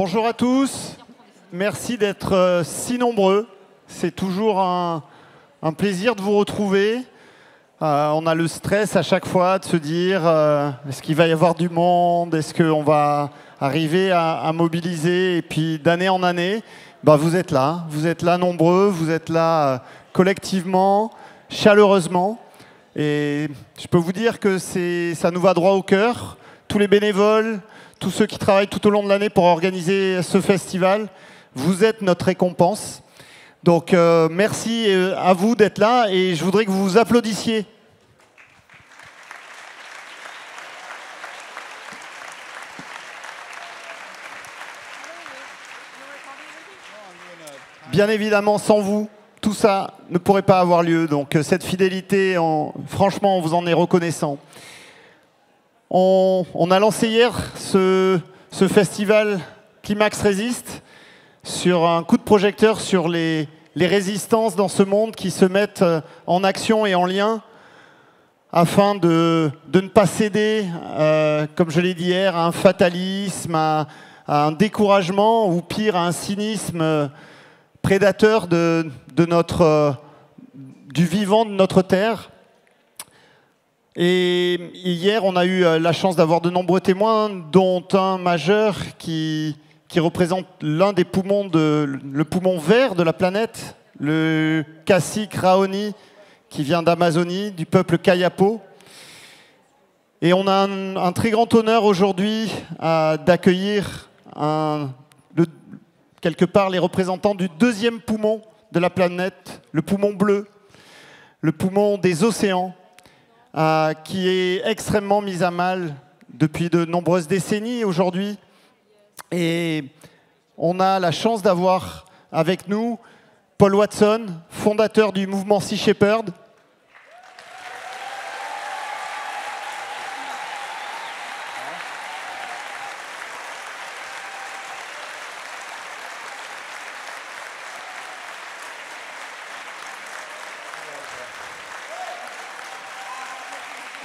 Bonjour à tous, merci d'être si nombreux. C'est toujours un plaisir de vous retrouver. On a le stress à chaque fois de se dire est-ce qu'il va y avoir du monde, est-ce qu'on va arriver à mobiliser, et puis d'année en année, vous êtes là nombreux, vous êtes là collectivement, chaleureusement. Et je peux vous dire que ça nous va droit au cœur. Tous les bénévoles, tous ceux qui travaillent tout au long de l'année pour organiser ce festival, vous êtes notre récompense. Donc merci à vous d'être là et je voudrais que vous vous applaudissiez. Bien évidemment, sans vous, tout ça ne pourrait pas avoir lieu. Donc cette fidélité, franchement, on vous en est reconnaissant. On a lancé hier ce festival Climax Résiste sur un coup de projecteur sur les résistances dans ce monde qui se mettent en action et en lien afin de ne pas céder, comme je l'ai dit hier, à un fatalisme, à un découragement ou pire, à un cynisme prédateur du vivant de notre terre. Et hier, on a eu la chance d'avoir de nombreux témoins, dont un majeur qui représente l'un des poumons, le poumon vert de la planète, le cacique Raoni, qui vient d'Amazonie, du peuple Kayapo. Et on a un très grand honneur aujourd'hui d'accueillir quelque part les représentants du deuxième poumon de la planète, le poumon bleu, le poumon des océans, qui est extrêmement mis à mal depuis de nombreuses décennies aujourd'hui. Et on a la chance d'avoir avec nous Paul Watson, fondateur du mouvement Sea Shepherd.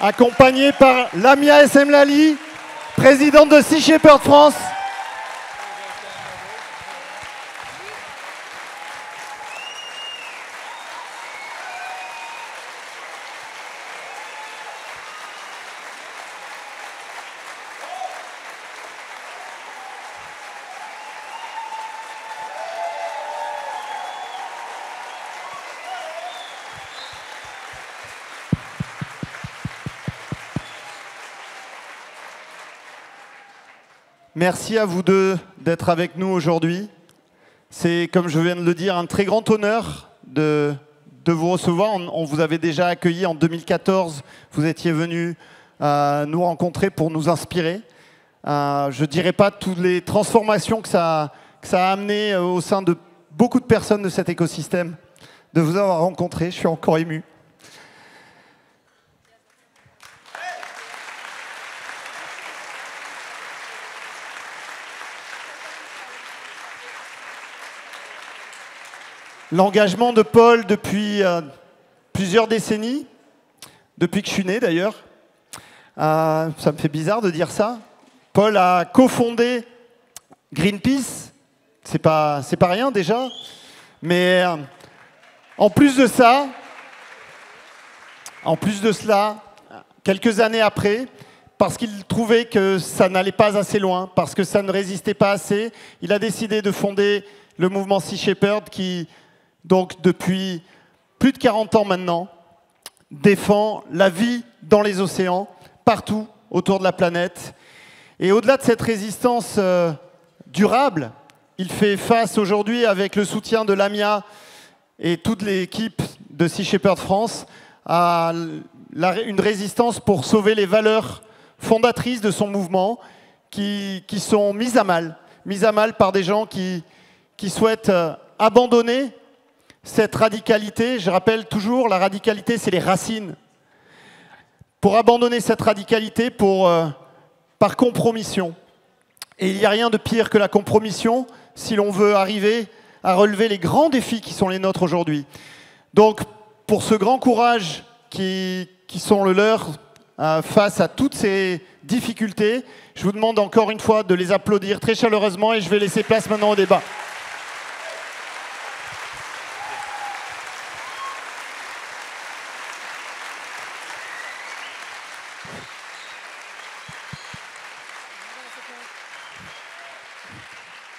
Accompagné par Lamia Essemlali, présidente de Sea Shepherd France. Merci à vous deux d'être avec nous aujourd'hui. C'est, comme je viens de le dire, un très grand honneur de vous recevoir. On vous avait déjà accueilli en 2014. Vous étiez venus nous rencontrer pour nous inspirer. Je ne dirais pas toutes les transformations que ça a amené au sein de beaucoup de personnes de cet écosystème. De vous avoir rencontré, je suis encore ému. L'engagement de Paul depuis plusieurs décennies, depuis que je suis né d'ailleurs, ça me fait bizarre de dire ça. Paul a cofondé Greenpeace, c'est pas rien déjà, mais en plus de cela, quelques années après, parce qu'il trouvait que ça n'allait pas assez loin, parce que ça ne résistait pas assez, il a décidé de fonder le mouvement Sea Shepherd qui, donc depuis plus de 40 ans maintenant, défend la vie dans les océans, partout autour de la planète. Et au-delà de cette résistance durable, il fait face aujourd'hui, avec le soutien de Lamia et toute l'équipe de Sea Shepherd France, à une résistance pour sauver les valeurs fondatrices de son mouvement qui sont mises à mal par des gens qui souhaitent abandonner cette radicalité. Je rappelle toujours, la radicalité, c'est les racines. Pour abandonner cette radicalité par compromission. Et il n'y a rien de pire que la compromission si l'on veut arriver à relever les grands défis qui sont les nôtres aujourd'hui. Donc, pour ce grand courage qui sont le leur face à toutes ces difficultés. Je vous demande encore une fois de les applaudir très chaleureusement et je vais laisser place maintenant au débat.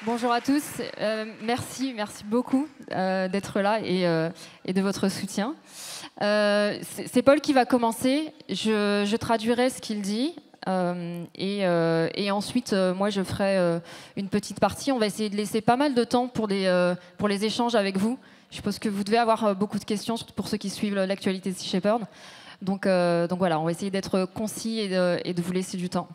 Bonjour à tous, merci beaucoup d'être là et de votre soutien. C'est Paul qui va commencer, je traduirai ce qu'il dit et ensuite moi je ferai une petite partie. On va essayer de laisser pas mal de temps pour les échanges avec vous. Je suppose que vous devez avoir beaucoup de questions, surtout pour ceux qui suivent l'actualité de Sea Shepherd. Donc voilà, on va essayer d'être concis et de vous laisser du temps.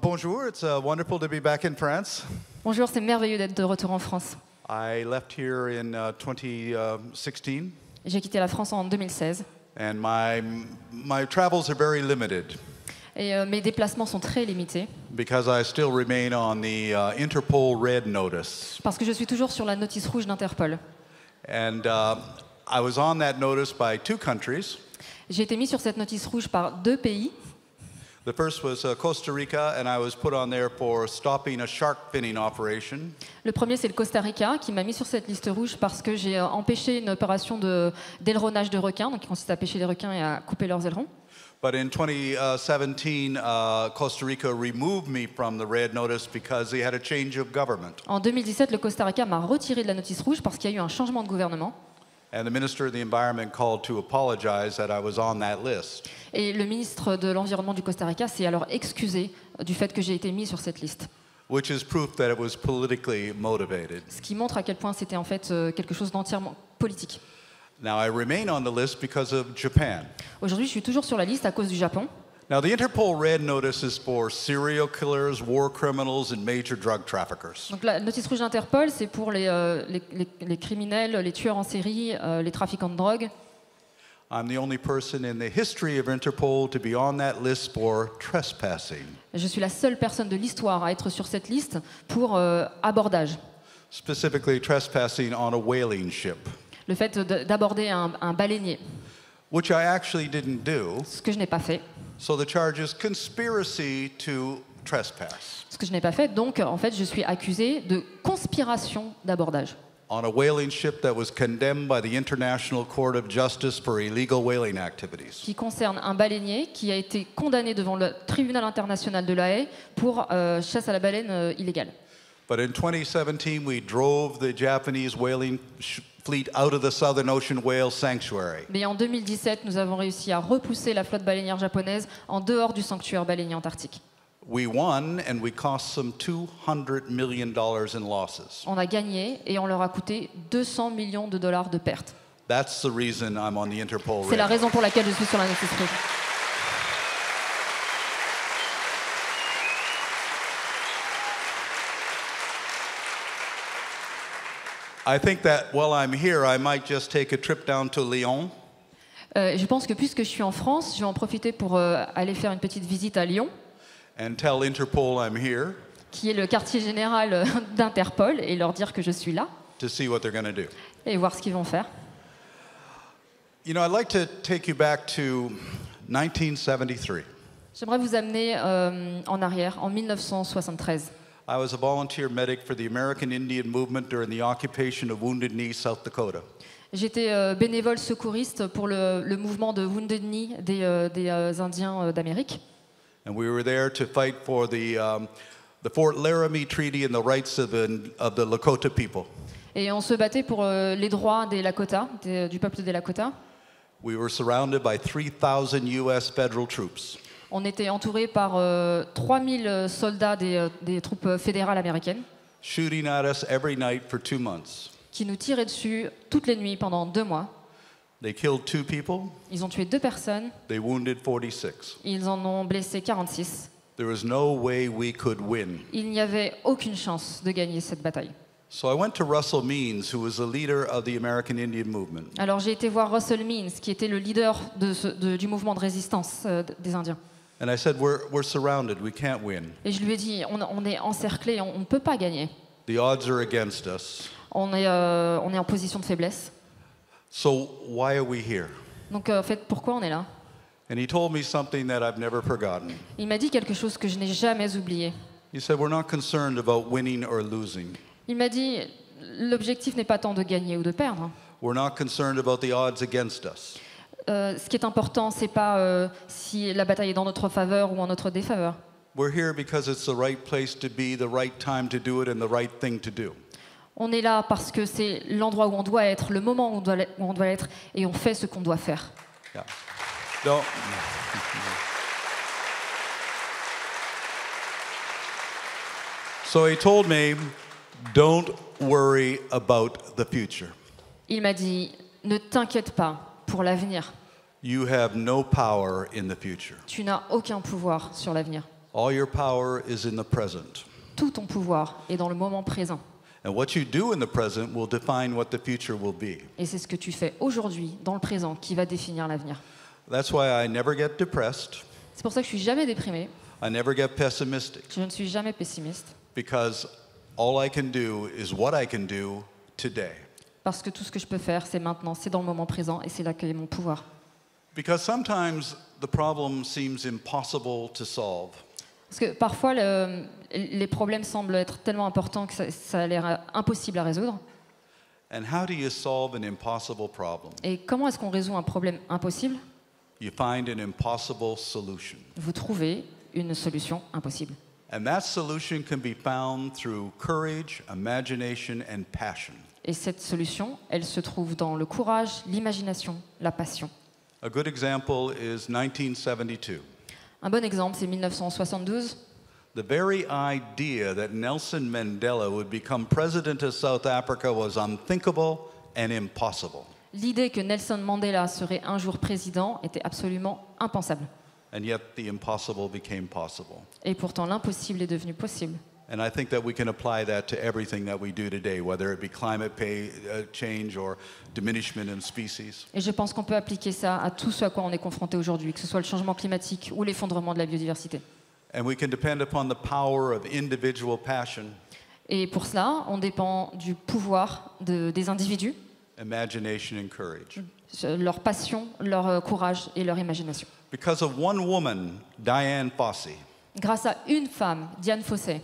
Bonjour, it's wonderful to be back in France. Bonjour, c'est merveilleux d'être de retour en France. I left here in 2016. J'ai quitté la France en 2016. And my travels are very limited. Et mes déplacements sont très limités. Because I still remain on the Interpol Red Notice. Parce que je suis toujours sur la notice rouge d'Interpol. And I was on that notice by 2 countries. J'ai été mis sur cette notice rouge par 2 pays. The first was Costa Rica, and I was put on there for stopping a shark finning operation. Le premier, c'est le Costa Rica, qui m'a mis sur cette liste rouge parce que j'ai empêché une opération d'aileronnage de requins, donc qui consiste à pêcher les requins et à couper leurs ailerons. But in 2017, Costa Rica removed me from the red notice because they had a change of government. En 2017, le Costa Rica m'a retiré de la notice rouge parce qu'il y a eu un changement de gouvernement. And the Minister of the Environment called to apologize that I was on that list. Et le ministre de l'Environnement du Costa Rica s'est alors excusé du fait que j'ai été mis sur cette liste. Which is proof that it was politically motivated. Ce qui montre à quel point c'était en fait quelque chose d'entièrement politique. Now I remain on the list because of Japan. Aujourd'hui, je suis toujours sur la liste à cause du Japon. Now the Interpol Red Notice is for serial killers, war criminals and major drug traffickers. Donc la notice rouge d'Interpol, c'est pour les criminels, les tueurs en série, les trafiquants de drogue. I'm the only person in the history of Interpol to be on that list for trespassing. Je suis la seule personne de l'histoire à être sur cette liste pour abordage. Specifically trespassing on a whaling ship. Le fait d'aborder un baleinier. Which I actually didn't do. Ce que je n'ai pas fait. So the charge is conspiracy to trespass. Ce que je n'ai pas fait, donc en fait je suis accusé de conspiration d'abordage. On a whaling ship that was condemned by the International Court of Justice for illegal whaling activities. Qui concerne un baleinier qui a été condamné devant le tribunal international de La Haye pour chasse à la baleine illégale. But in 2017 we drove the Japanese whaling fleet out of the Southern Ocean Whale Sanctuary. Mais en 2017, nous avons réussi à repousser la flotte baleinière japonaise en dehors du sanctuaire baleinier antarctique. We won and we cost them $200 million in losses. On a gagné et on leur a coûté 200 millions de dollars de pertes. That's the reason I'm on the Interpol Red. C'est la raison pour laquelle je suis sur la notice rouge. I think that while I'm here, I might just take a trip down to Lyon. Je pense que puisque je suis en France, je vais en profiter pour aller faire une petite visite à Lyon. And tell Interpol I'm here. Qui est le quartier général d'Interpol, et leur dire que je suis là. To see what they're going to do. Et voir ce qu'ils vont faire. You know, I'd like to take you back to 1973. J'aimerais vous amener en arrière, en 1973. I was a volunteer medic for the American Indian movement during the occupation of Wounded Knee, South Dakota. J'étais bénévole secouriste pour le mouvement de Wounded Knee des Indiens d'Amérique. And we were there to fight for the Fort Laramie Treaty and the rights of the Lakota people. Et on se battait pour les droits des Lakota, du peuple des Lakota. We were surrounded by 3,000 US federal troops. On était entouré par 3000 soldats des troupes fédérales américaines. Shooting at us every night for 2 months. Qui nous tiraient dessus toutes les nuits pendant 2 mois. They killed 2 people. Ils ont tué 2 personnes. They wounded 46. Ils en ont blessé 46. There was no way we could win. Il n'y avait aucune chance de gagner cette bataille. So I went to Russell Means, who was the leader of the American Indian movement. Alors j'ai été voir Russell Means, qui était le leader du mouvement de résistance des Indiens. And I said, we're surrounded, we can't win. Et je lui ai dit, on est encerclé, on ne peut pas gagner. The odds are against us. On est en position de faiblesse. So why are we here? Donc en fait, pourquoi on est là? And he told me something that I've never forgotten. Il m'a dit quelque chose que je n'ai jamais oublié. He said, we're not concerned about winning or losing. Il m'a dit, l'objectif n'est pas tant de gagner ou de perdre. We're not concerned about the odds against us. Ce qui est important, c'est pas si la bataille est dans notre faveur ou en notre défaveur. We're here because it's the right place to be, the right time to do it, and the right thing to do. On est là parce que c'est l'endroit où on doit être, le moment où on doit être, et on fait ce qu'on doit faire. Yeah. Don't. So he told me, don't worry about the future. Il m'a dit, ne t'inquiète pas pour l'avenir. You have no power in the future. Tu n'as aucun pouvoir sur l'avenir. All your power is in the present. Tout ton pouvoir est dans le moment présent. And what you do in the present will define what the future will be. Et c'est ce que tu fais aujourd'hui, dans le présent, qui va définir l'avenir. That's why I never get depressed. C'est pour ça que je suis jamais déprimé, I never get pessimistic. je ne suis jamais pessimiste, Because all I can do is what I can do today. parce que tout ce que je peux faire, c'est maintenant, c'est dans le moment présent, et c'est là qu'est mon pouvoir. Because sometimes the problem seems impossible to solve. Parce que parfois, les problèmes semblent être tellement importants que ça a l'air impossible à résoudre. And how do you solve an impossible problem? Et comment est-ce qu'on résout un problème impossible? You find an impossible solution. Vous trouvez une solution impossible. And that solution can be found through courage, imagination, and passion. Et cette solution, elle se trouve dans le courage, l'imagination, la passion. A good example is 1972. Un bon exemple, c'est 1972. The very idea that Nelson Mandela would become president of South Africa was unthinkable and impossible. L'idée que Nelson Mandela serait un jour président était absolument impensable. And yet the impossible became possible. Et pourtant, l'impossible est devenu possible. And I think that we can apply that to everything that we do today, whether it be climate change or diminishment in species. Et je pense qu'on peut appliquer ça à tout ce à quoi on est confronté aujourd'hui, que ce soit le changement climatique ou l'effondrement de la biodiversité. And we can depend upon the power of individual passion, Et pour cela, on dépend du pouvoir des individus, imagination, and courage. leur passion, leur courage et leur imagination. Because of one woman, Diane Fossey, Grâce à une femme, Diane Fossey,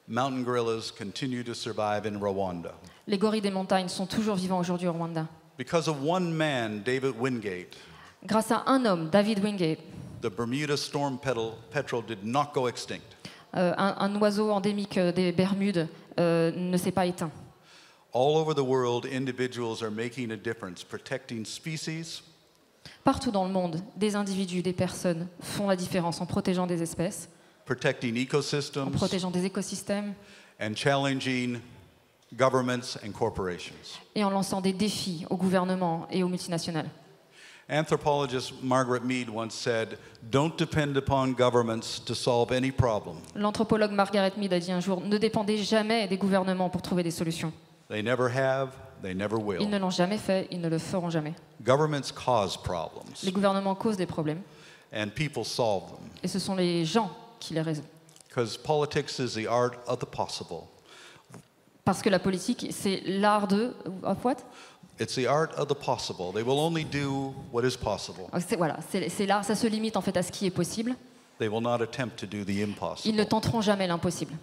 mountain gorillas continue to survive in Rwanda. les gorilles des montagnes sont toujours vivants aujourd'hui au Rwanda. Because of one man, David Wingate, Grâce à un homme, David Wingate, the Bermuda storm petrel did not go extinct. un oiseau endémique des Bermudes, ne s'est pas éteint. All over the world, individuals are making a difference, protecting species, Partout dans le monde, des individus, des personnes font la différence en protégeant des espèces, protecting en ecosystems, protégeant des écosystèmes and challenging governments and corporations. et en lançant des défis aux gouvernements et aux multinationales. Anthropologist Margaret Mead once said, "Don't depend upon governments to solve any problem. L'anthropologue Margaret Mead a dit un jour, ne dépendez jamais des gouvernements pour trouver des solutions. They never have, they never Ils will. ne l'ont jamais fait, ils ne le feront jamais. Governments cause problems, Les gouvernements causent des problèmes and people solve them. et ce sont les gens qui les résolvent. Because politics is the art of the possible. Parce que la politique, c'est l'art de... Of what? It's the art of the possible. They will only do what is possible. Voilà, c'est l'art, ça se limite en fait à ce qui est possible. They will not attempt to do the Ils ne impossible. tenteront jamais l'impossible.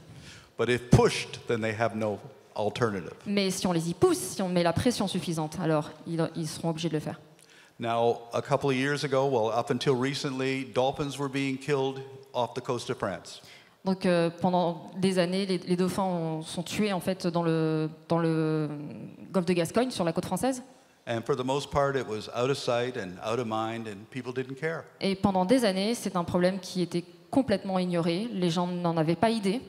But if pushed, then they have no alternative. Mais si on les y pousse, si on met la pression suffisante, alors ils seront obligés de le faire. Now, a couple of years ago, well, up until recently, dolphins were being killed off the coast of France. Donc pendant des années, les dauphins sont tués en fait dans le golfe de Gascogne, sur la côte française. And for the most part, it was out of sight and out of mind, and people didn't care. Et pendant des années, c'est un problème qui était complètement ignoré. Les gens n'en avaient pas idée.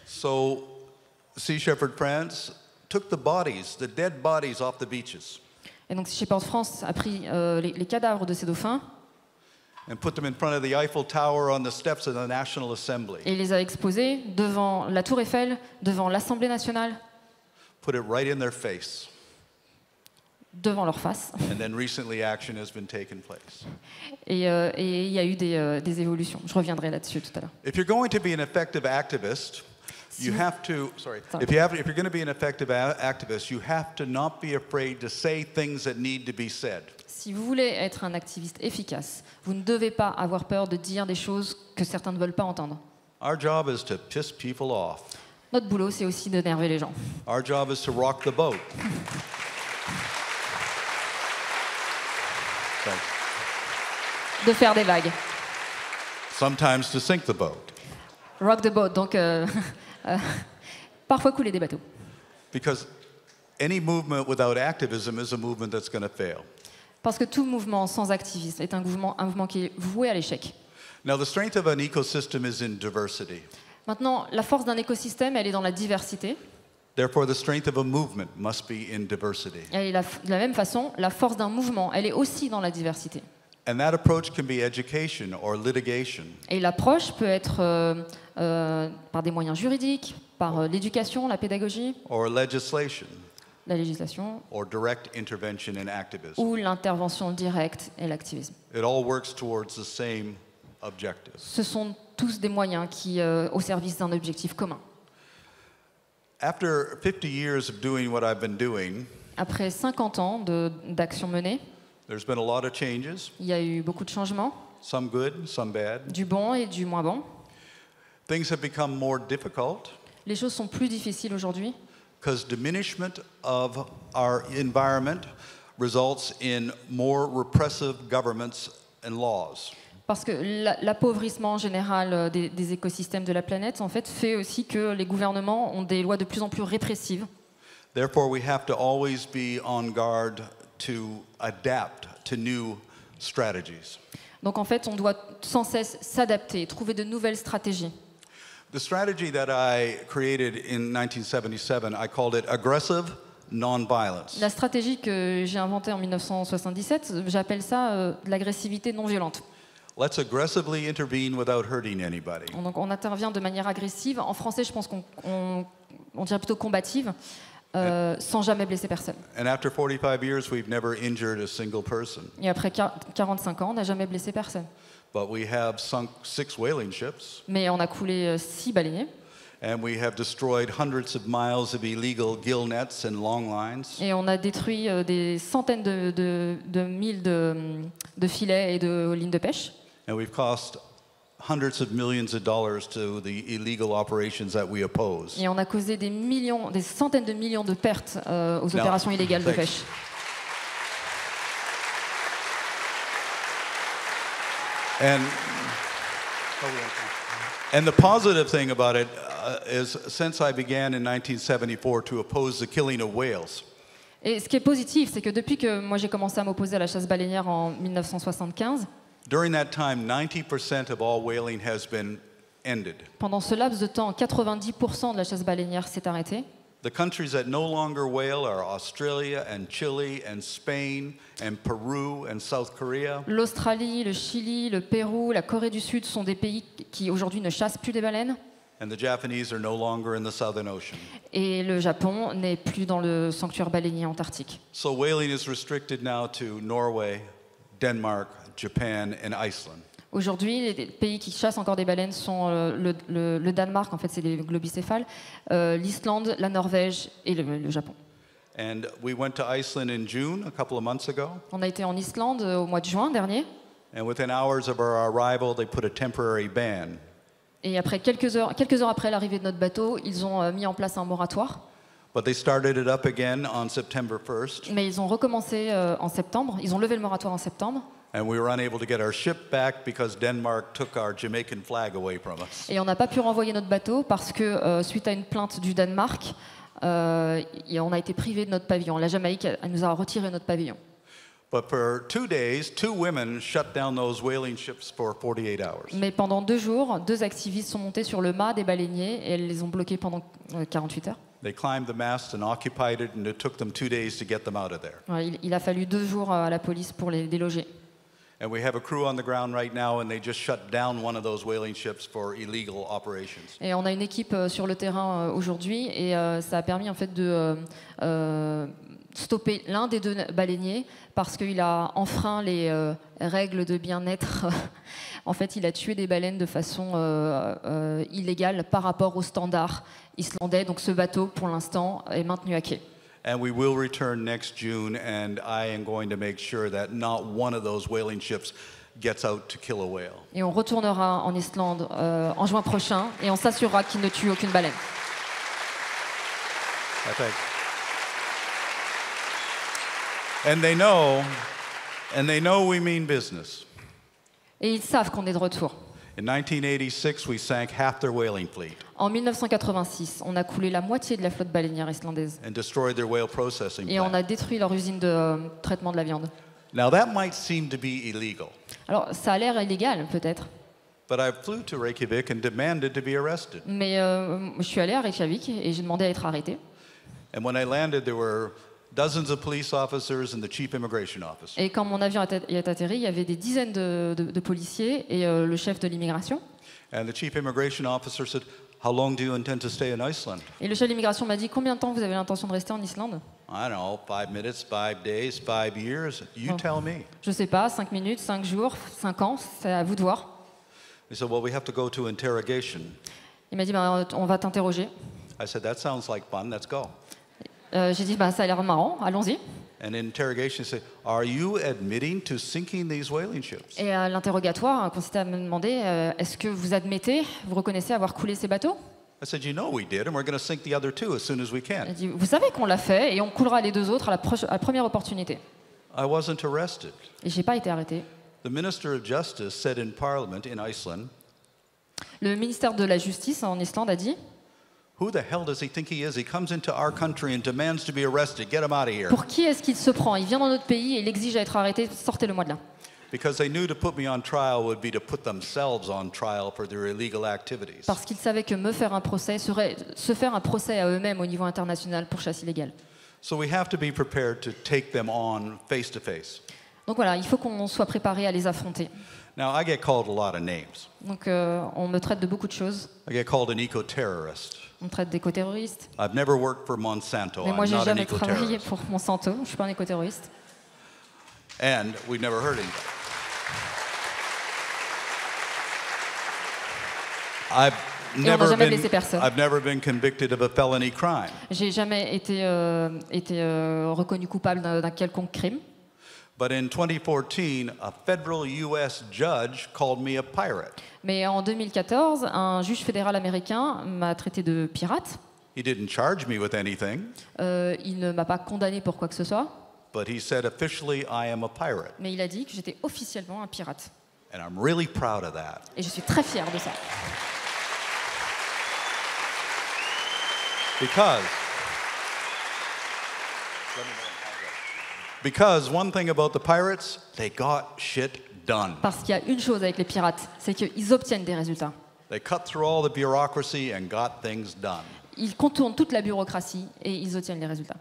So, Sea Shepherd France took the dead bodies off the beaches, Et donc Sea Shepherd France a pris les cadavres de ces dauphins and put them in front of the Eiffel Tower on the steps of the National Assembly. et les a exposés devant la Tour Eiffel, devant l'Assemblée nationale, Put it right in their face. devant leur face. And then recently action has been taken place. Et il y a eu des évolutions. Je reviendrai là-dessus tout à l'heure. If you're going to be an effective activist, you have to, if you're going to be an effective activist, you have to not be afraid to say things that need to be said. Si vous voulez être un activiste efficace, vous ne devez pas avoir peur de dire des choses que certains ne veulent pas entendre. Our job is to piss people off. Notre boulot, c'est aussi d'énerver les gens, Our job is to rock the boat. Thanks. de faire des vagues. Sometimes to sink the boat. Rock the boat, donc parfois couler des bateaux. Because any movement without activism is a movement that's going to fail. Parce que tout mouvement sans activisme est un mouvement qui est voué à l'échec. Now, the strength of an ecosystem is in diversity. Maintenant, la force d'un écosystème, elle est dans la diversité. Therefore, the strength of a movement must be in diversity. Et de la même façon, la force d'un mouvement, elle est aussi dans la diversité. And that approach can be education or litigation, Et l'approche peut être par des moyens juridiques, par l'éducation, la pédagogie, or legislation, la législation, or direct intervention in activism. ou l'intervention directe et l'activisme. It all works towards the same objective. Ce sont tous des moyens qui, au service d'un objectif commun. After 50 years of doing what I've been doing, Après 50 ans d'action menée, there's been a lot of changes, il y a eu beaucoup de changements, some good, some bad. du bon et du moins bon. Things have become more difficult Les choses sont plus difficiles aujourd'hui because diminishment of our environment results in more repressive governments and laws. parce que l'appauvrissement général des écosystèmes de la planète en fait, fait aussi que les gouvernements ont des lois de plus en plus répressives. Therefore, we have to always be on guard to adapt to new strategies. Donc en fait, on doit sans cesse s'adapter, trouver de nouvelles stratégies. The strategy that I created in 1977, I called it aggressive nonviolence. La stratégie que j'ai inventée en 1977, j'appelle ça de l'agressivité non violente. Let's aggressively intervene without hurting anybody. Donc on intervient de manière agressive. En français, je pense qu'on dirait plutôt combative, sans jamais blesser personne. And after 45 years, we've never injured a single person. Et après 45 ans, on n'a jamais blessé personne. But we have sunk 6 whaling ships, Mais on a coulé 6 baleiniers. and we have destroyed hundreds of miles of illegal gill nets and long lines. Et on a détruit des centaines de milles de filets et de lignes de pêche. And we've cost hundreds of millions of dollars to the illegal operations that we oppose. Et on a causé des centaines de millions de pertes aux opérations illégales de thanks. pêche. And the positive thing about it is since I began in 1974 to oppose the killing of whales, Et ce qui est positif, c'est que depuis que moi j'ai commencé à m'opposer à la chasse baleinière en 1975, during that time, 90% of all whaling has been ended. pendant ce laps de temps, 90% de la chasse baleinière s'est arrêtée. The countries that no longer whale are Australia and Chile and Spain and Peru and South Korea. L'Australie, le Chili, le Pérou, la Corée du Sud sont des pays qui aujourd'hui ne chassent plus des baleines. And the Japanese are no longer in the Southern Ocean. Et le Japon n'est plus dans le sanctuaire baleinier antarctique. So whaling is restricted now to Norway, Denmark, Japan, and Iceland. Aujourd'hui, les pays qui chassent encore des baleines sont le Danemark, en fait c'est les globicéphales, l'Islande, la Norvège et le Japon. And we went to Iceland in June, a couple of months ago. On a été en Islande au mois de juin dernier, And within hours of our arrival, they put a temporary ban. et après quelques heures après l'arrivée de notre bateau, ils ont mis en place un moratoire. But they started it up again on September 1st. Mais ils ont recommencé en septembre, ils ont levé le moratoire en septembre, And we were unable to get our ship back because Denmark took our Jamaican flag away from us. et on n'a pas pu renvoyer notre bateau parce que suite à une plainte du Danemark, on a été privé de notre pavillon. La Jamaïque elle nous a retiré notre pavillon. But for 2 days, 2 women shut down those whaling ships for 48 hours. Mais pendant 2 jours, 2 activistes sont montés sur le mât des baleiniers et elles les ont bloqués pendant 48 heures. They climbed the mast and occupied it, and it took them 2 days to get them out of there. Voilà, il a fallu 2 jours à la police pour les déloger. And we have a crew on the ground right now, and they just shut down one of those whaling ships for illegal operations. Et on a une équipe sur le terrain aujourd'hui et ça a permis en fait de stopper l'un des 2 baleiniers parce qu'il a enfreint les règles de bien-être. En fait, il a tué des baleines de façon illégale par rapport aux standards islandais. Donc ce bateau, pour l'instant, est maintenu à quai. And we will return next June, and I am going to make sure that not one of those whaling ships gets out to kill a whale. Et on retournera en Islande en juin prochain et on s'assurera qu'il ne tue aucune baleine. I think. And they know we mean business. Et ils savent qu'on est de retour. In 1986, we sank half their whaling fleet En 1986, on a coulé la moitié de la flotte baleinière islandaise. and destroyed their whale processing Et on plant. a détruit leur usine de traitement de la viande. Now, that might seem to be illegal, Alors, ça a l'air illégal, peut-être. but I flew to Reykjavik and demanded to be arrested. Mais je suis allée à Reykjavik et j'ai demandé à être arrêtée. And when I landed, there were dozens of police officers and the chief immigration officer. Et quand mon avion est atterri, il y avait des dizaines de policiers et le chef de l'immigration. And the chief immigration officer said, "How long do you intend to stay in Iceland?" Et le chef de l'immigration m'a dit, combien de temps vous avez l'intention de rester en Islande? I don't know, 5 minutes, 5 days, 5 years. You Oh. tell me. Je sais pas, 5 minutes, 5 jours, 5 ans, c'est à vous de voir. He said, "Well, we have to go to interrogation." Il m'a dit, on va t'interroger. I said, "That sounds like fun. Let's go." J'ai dit, ça a l'air marrant, allons-y. And in interrogation, he said, "Are you admitting to sinking these whaling ships?" Et à l'interrogatoire, consistait à me demander, est-ce que vous admettez, vous reconnaissez avoir coulé ces bateaux? I said, "You know we did, and we're going to sink the other two as soon as we Il a can." dit, vous savez qu'on l'a fait et on coulera les deux autres à la première opportunité. I wasn't arrested. Et j'ai pas été arrêtée. The Minister of Justice said in Parliament in Iceland, Le ministère de la Justice en Islande a dit, "Who the hell does he think he is? He comes into our country and demands to be arrested. Get him out of here." pour qui est-ce qu'il se prend? Il vient dans notre pays et il exige à être arrêté, sortez-le-moi de là. Because they knew to put me on trial would be to put themselves on trial for their illegal activities. Parce qu'ils savaient que me faire un procès serait se faire un procès à eux-mêmes au niveau international pour chasse illégale. So we have to be prepared to take them on face to face. Donc voilà, il faut qu'on soit préparé à les affronter. Now, I get called a lot of names. Donc on me traite de beaucoup de choses. I get called an eco-terrorist. On me traite d'éco-terroriste. I've never worked for Monsanto. Mais moi, I'm j'ai not an jamais travaillé eco-terrorist. pour Monsanto. Je suis pas un éco-terroriste. And we've never heard anybody. I've on n'a never jamais been, blessé personne. I've never been convicted of a felony crime. J'ai jamais été reconnu coupable d'un quelconque crime. But in 2014, a federal U.S. judge called me a pirate. Mais en 2014, un juge fédéral américain m'a traité de pirate. He didn't charge me with anything, Il ne m'a pas condamné pour quoi que ce soit, but he said officially I am a pirate. mais il a dit que j'étais officiellement un pirate. And I'm really proud of that. Et je suis très fière de ça. Because one thing about the pirates, they got shit done. Parce qu'il y a une chose avec les pirates, c'est qu'ils obtiennent des résultats. They cut through all the bureaucracy and got things done. Ils contournent toute la bureaucratie et ils obtiennent les résultats.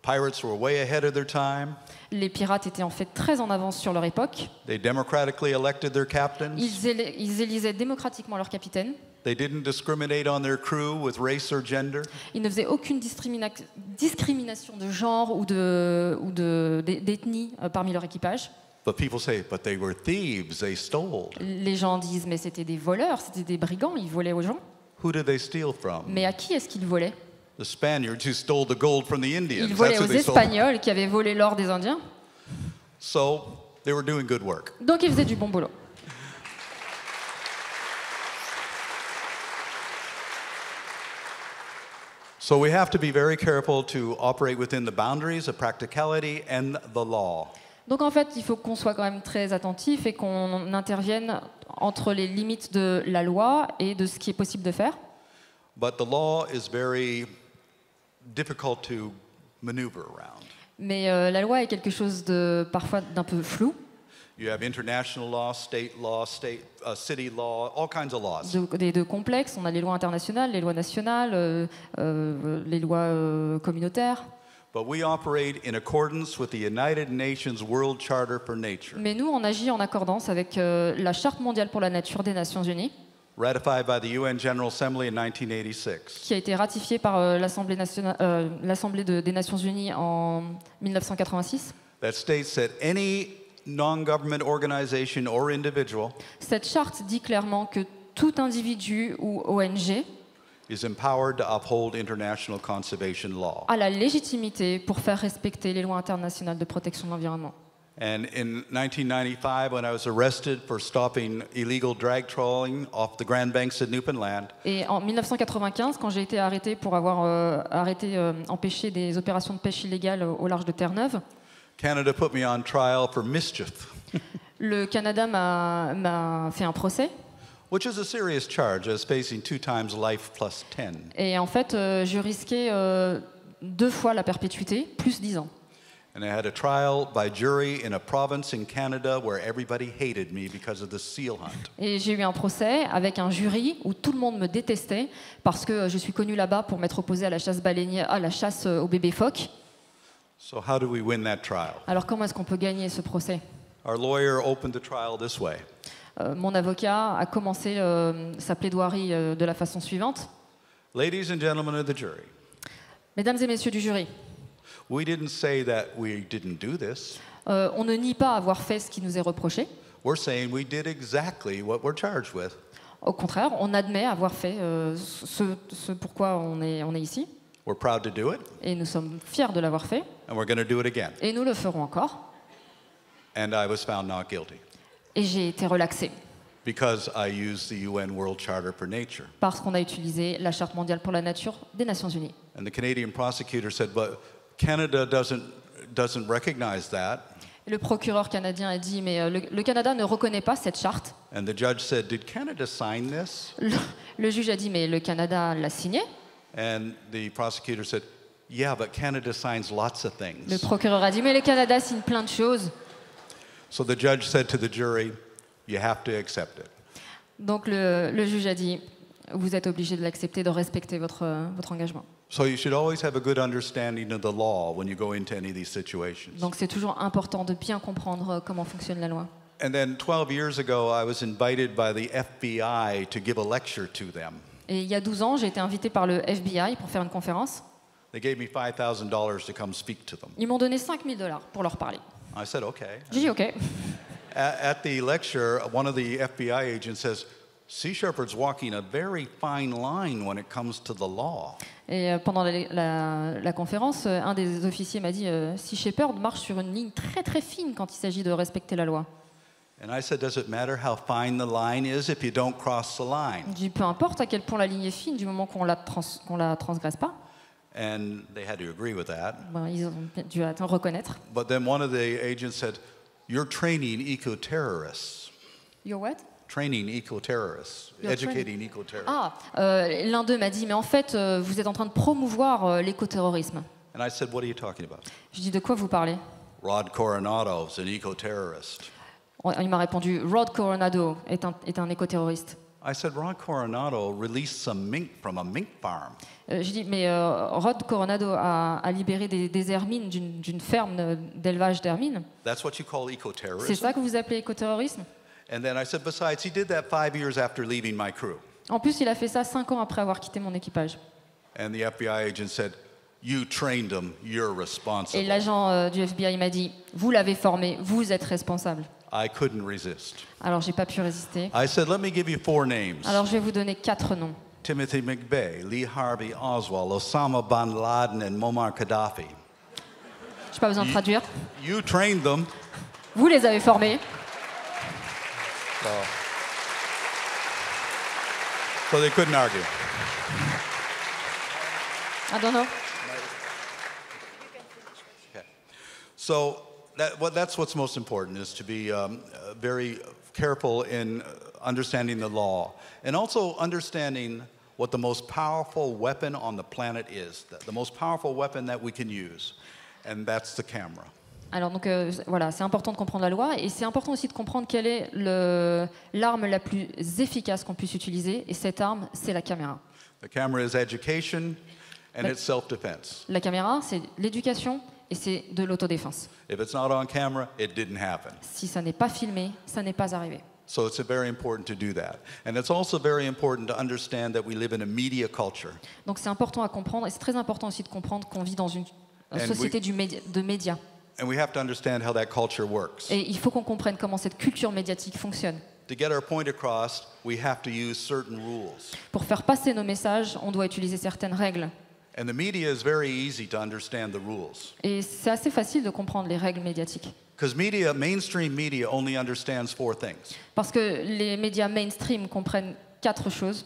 Pirates were way ahead of their time. Les pirates étaient en fait très en avance sur leur époque. They democratically elected their captains. Ils élisaient démocratiquement leur capitaine. They didn't discriminate on their crew with race or gender. Ils ne faisaient aucune discrimination de genre ou d'ethnie parmi leur équipage. But people say, but they were thieves, they stole. Les gens disent, mais c'était des voleurs, c'était des brigands, ils volaient aux gens. Who did they steal from? Mais à qui est-ce qu'ils volaient? The Spaniards who stole the gold from the Indians. Ils volaient That's who aux they stole from. Espagnols qui avaient volé l'or des Indiens. So they were doing good work. Donc ils faisaient du bon boulot. So we have to be very careful to operate within the boundaries of practicality and the law. Donc en fait, il faut qu'on soit quand même très attentif et qu'on intervienne entre les limites de la loi et de ce qui est possible de faire. But the law is very difficult to maneuver around. Mais la loi est quelque chose de parfois d'un peu flou, You have international law, city law, all kinds of laws. de complexes. On a les lois internationales, les lois nationales, les lois communautaires. But we operate in accordance with the United Nations World Charter for Nature, Mais nous, on agit en accordance avec la Charte mondiale pour la nature des Nations Unies, ratified by the UN General Assembly in 1986. qui a été ratifiée par l'Assemblée des Nations Unies en 1986. That states that any non-government organization or individual Cette charte dit clairement que tout individu ou ONG is empowered to uphold international conservation law. a la légitimité pour faire respecter les lois internationales de protection de l'environnement. And in 1995, when I was arrested for stopping illegal drag trawling off the Grand Banks of Newfoundland, Et en 1995, quand j'ai été arrêté pour avoir empêché des opérations de pêche illégale au large de Terre-Neuve, Canada put me on trial for mischief, le Canada m'a fait un procès. which is a serious charge. I was facing 2 times life plus 10. Et en fait, je risquais 2 fois la perpétuité, plus 10 ans. And I had a trial by jury in a province in Canada where everybody hated me because of the seal hunt. Et j'ai eu un procès avec un jury où tout le monde me détestait parce que je suis connue là-bas pour m'être opposée à la chasse baleinière, à la chasse aux bébés phoques. So how do we win that trial? Alors comment est-ce qu'on peut gagner ce procès ? Our lawyer opened the trial this way. Mon avocat a commencé sa plaidoirie de la façon suivante. Ladies and gentlemen of the jury, Mesdames et messieurs du jury, we didn't say that we didn't do this. on ne nie pas avoir fait ce qui nous est reproché. We're saying we did exactly what we're charged with. Au contraire, on admet avoir fait ce pourquoi on est ici. We're proud to do it, Et nous sommes fiers de l'avoir fait. and we're going to do it again. Et nous le ferons encore. And I was found not guilty Et j'ai été relaxée because I used the UN World Charter for Nature. parce qu'on a utilisé la Charte mondiale pour la nature des Nations Unies. And the Canadian prosecutor said, but Canada doesn't recognize that. Et le procureur canadien a dit, mais le Canada ne reconnaît pas cette charte. And the judge said, did Canada sign this? Le juge a dit, mais le Canada l'a signé. And the prosecutor said, yeah, but Canada signs lots of Le things. procureur a dit, mais le Canada signe plein de choses. So the judge said to the jury, you have to accept it. Donc le juge a dit, vous êtes obligé de l'accepter, de respecter votre engagement. So you should always have a good understanding of the law when you go into any of these situations. Donc c'est toujours important de bien comprendre comment fonctionne la loi. And then 12 years ago, I was invited by the FBI to give a lecture to them. Et il y a 12 ans, j'ai été invitée par le FBI pour faire une conférence. They gave me $5,000 to come speak to them. Ils m'ont donné $5 000 pour leur parler. I said, okay. J'ai dit OK. At the lecture, one of the FBI agents says, Sea Shepherd's walking a very fine line when it comes to the law. Et pendant la conférence, un des officiers m'a dit Sea Shepherd marche sur une ligne très très fine quand il s'agit de respecter la loi. And I said, does it matter how fine the line is if you don't cross the line? Je dis peu importe à quel point la ligne est fine du moment qu'on la transgresse pas. And they had to agree with that. Ben, ils ont dû le reconnaître. But then one of the agents said, you're training eco-terrorists. You're what? Training eco-terrorists. You're Educating eco-terrorists. Ah, l'un d'eux m'a dit mais en fait vous êtes en train de promouvoir l'écoterrorisme. And I said, what are you talking about? Je dis de quoi vous parlez? Rod Coronado's an eco-terrorist. Il m'a répondu Rod Coronado est un écoterroriste. I said, Rod Coronado released some mink from a mink farm. J'ai dit, mais Rod Coronado a libéré des hermines d'une ferme d'élevage d'hermines. That's what you call C'est eco-terrorism? ça que vous appelez écoterrorisme? And then I said, besides, he did that 5 years after leaving my crew. En plus, il a fait ça 5 ans après avoir quitté mon équipage. And the FBI agent said, you trained him, you're Et responsible. l'agent du FBI m'a dit, vous l'avez formé, vous êtes responsable. I couldn't resist. Alors, j'ai pas pu résister. I said, let me give you 4 names. Alors, je vais vous donner 4 noms. Timothy McVeigh, Lee Harvey Oswald, Osama bin Laden, and Muammar Gaddafi. J'ai pas besoin de traduire. You trained them. Vous les avez formés. So they couldn't argue. I don't know. So that's what's most important, is to be very careful in understanding the law, and also understanding what the most powerful weapon on the planet is, the most powerful weapon that we can use, and that's the camera. Alors donc voilà, c'est important de comprendre la loi et c'est important aussi de comprendre quelle est l'arme la plus efficace qu'on puisse utiliser et cette arme, c'est la caméra. The camera is education and it's self-defense. La caméra, c'est l'éducation et c'est de l'autodéfense. If it's not on camera, it didn't happen. Si ça n'est pas filmé, ça n'est pas arrivé. So it's very important to do that. And it's also very important to understand that we live in a media culture. Donc c'est important à comprendre et c'est très important aussi de comprendre qu'on vit dans une société de médias. And we have to understand how that culture works. Et il faut qu'on comprenne comment cette culture médiatique fonctionne. To get our point across, we have to use certain rules. Pour faire passer nos messages, on doit utiliser certaines règles. And the media is very easy to understand the rules. Et c'est assez facile de comprendre les règles médiatiques. Because mainstream media only understands 4 things. Parce que les médias mainstream comprennent 4 choses.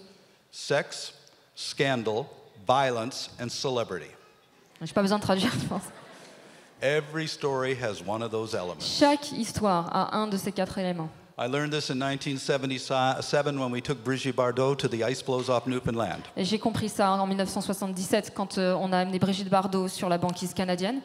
Sex, scandal, violence, and celebrity. Je n'ai pas besoin de traduire, je pense. Every story has one of those elements. Chaque histoire a un de ces 4 éléments. I learned this in 1977 when we took Brigitte Bardot to the ice blows off Newfoundland. Et j'ai compris ça en 1977 quand on a amené Brigitte Bardot sur la banquise canadienne.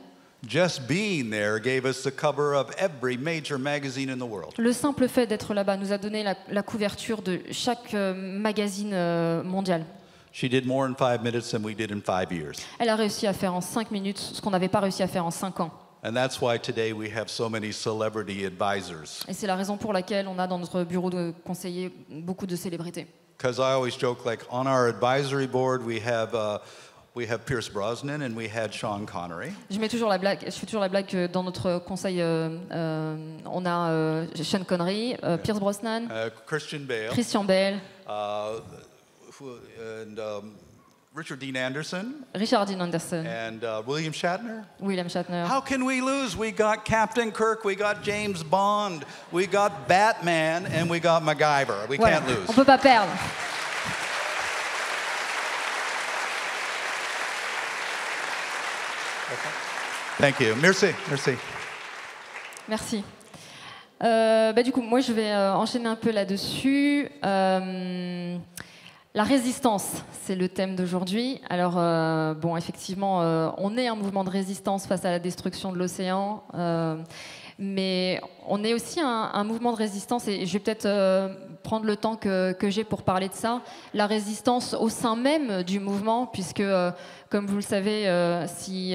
Just being there gave us the cover of every major magazine in the world. Le simple fait d'être là-bas nous a donné la couverture de chaque magazine mondial. She did more in 5 minutes than we did in 5 years. Elle a réussi à faire en 5 minutes ce qu'on n'avait pas réussi à faire en 5 ans. And that's why today we have so many celebrity advisors. Et c'est la raison pour laquelle on a dans notre bureau de conseillers beaucoup de célébrités. Because I always joke, like on our advisory board, we have Pierce Brosnan and we had Sean Connery. Je fais toujours la blague que dans notre conseil, on a Sean Connery, Pierce Brosnan, Christian Bale, and Richard Dean Anderson, Richard Dean Anderson, and William Shatner. William Shatner. How can we lose? We got Captain Kirk, we got James Bond, we got Batman, and we got MacGyver. We Voilà, can't lose. on peut pas perdre. Thank you. Merci. Merci. Merci. Du coup, moi, je vais enchaîner un peu là-dessus. La résistance, c'est le thème d'aujourd'hui. Alors, effectivement, on est un mouvement de résistance face à la destruction de l'océan, mais on est aussi un mouvement de résistance, et je vais peut-être prendre le temps que j'ai pour parler de ça, la résistance au sein même du mouvement, puisque, comme vous le savez, si